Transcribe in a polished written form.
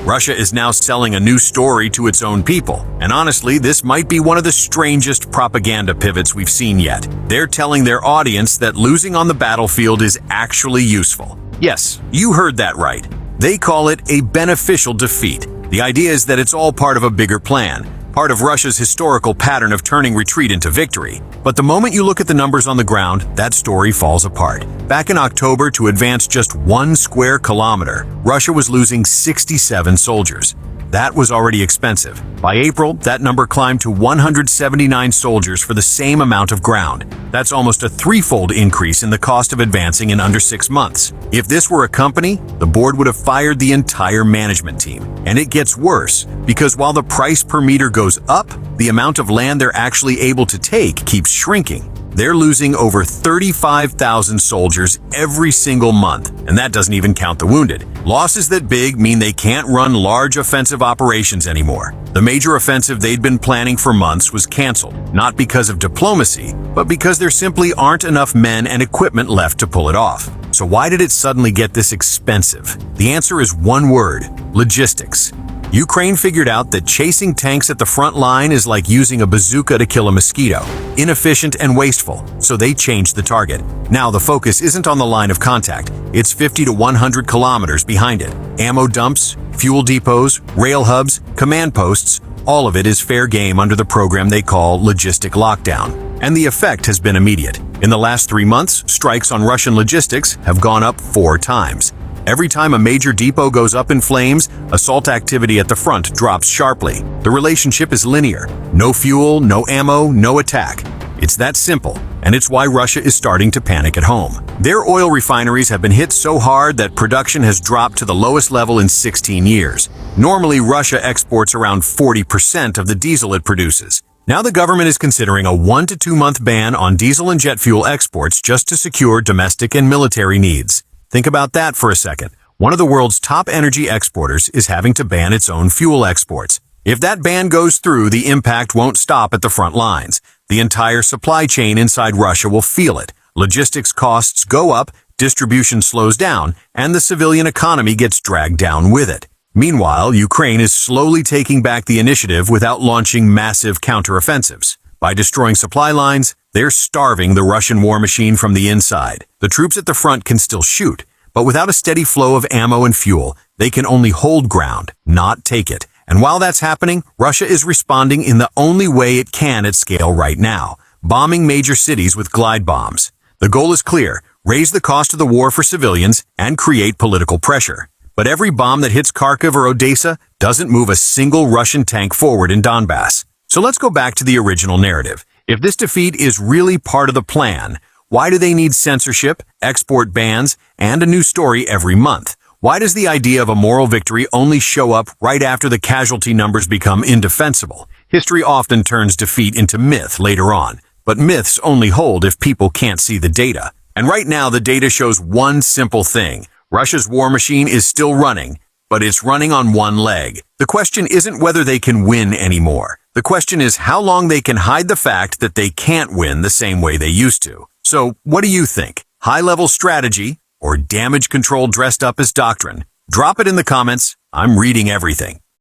Russia is now selling a new story to its own people. And honestly, this might be one of the strangest propaganda pivots we've seen yet. They're telling their audience that losing on the battlefield is actually useful. Yes, you heard that right. They call it a beneficial defeat. The idea is that it's all part of a bigger plan, part of Russia's historical pattern of turning retreat into victory. But the moment you look at the numbers on the ground, that story falls apart. Back in October, to advance just 1 square kilometer, Russia was losing 67 soldiers. That was already expensive. By April, that number climbed to 179 soldiers for the same amount of ground. That's almost a threefold increase in the cost of advancing in under 6 months. If this were a company, the board would have fired the entire management team. And it gets worse, because while the price per meter goes up, the amount of land they're actually able to take keeps shrinking. They're losing over 35,000 soldiers every single month, and that doesn't even count the wounded. Losses that big mean they can't run large offensive operations anymore. The major offensive they'd been planning for months was canceled, not because of diplomacy, but because there simply aren't enough men and equipment left to pull it off. So why did it suddenly get this expensive? The answer is one word: logistics. Ukraine figured out that chasing tanks at the front line is like using a bazooka to kill a mosquito. Inefficient and wasteful, so they changed the target. Now the focus isn't on the line of contact, it's 50 to 100 kilometers behind it. Ammo dumps, fuel depots, rail hubs, command posts, all of it is fair game under the program they call logistic lockdown. And the effect has been immediate. In the last 3 months, strikes on Russian logistics have gone up 4 times. Every time a major depot goes up in flames, assault activity at the front drops sharply. The relationship is linear. No fuel, no ammo, no attack. It's that simple, and it's why Russia is starting to panic at home. Their oil refineries have been hit so hard that production has dropped to the lowest level in 16 years. Normally, Russia exports around 40% of the diesel it produces. Now the government is considering a 1 to 2 month ban on diesel and jet fuel exports just to secure domestic and military needs. Think about that for a second. One of the world's top energy exporters is having to ban its own fuel exports. If that ban goes through, the impact won't stop at the front lines. The entire supply chain inside Russia will feel it. Logistics costs go up, distribution slows down, and the civilian economy gets dragged down with it. Meanwhile, Ukraine is slowly taking back the initiative without launching massive counteroffensives. By destroying supply lines, they're starving the Russian war machine from the inside. The troops at the front can still shoot, but without a steady flow of ammo and fuel, they can only hold ground, not take it. And while that's happening, Russia is responding in the only way it can at scale right now, bombing major cities with glide bombs. The goal is clear: raise the cost of the war for civilians and create political pressure. But every bomb that hits Kharkiv or Odessa doesn't move a single Russian tank forward in Donbass. So let's go back to the original narrative. If this defeat is really part of the plan, why do they need censorship, export bans, and a new story every month? Why does the idea of a moral victory only show up right after the casualty numbers become indefensible? History often turns defeat into myth later on, but myths only hold if people can't see the data. And right now the data shows one simple thing: Russia's war machine is still running, but it's running on one leg. The question isn't whether they can win anymore. The question is how long they can hide the fact that they can't win the same way they used to. So, what do you think? High-level strategy or damage control dressed up as doctrine? Drop it in the comments. I'm reading everything.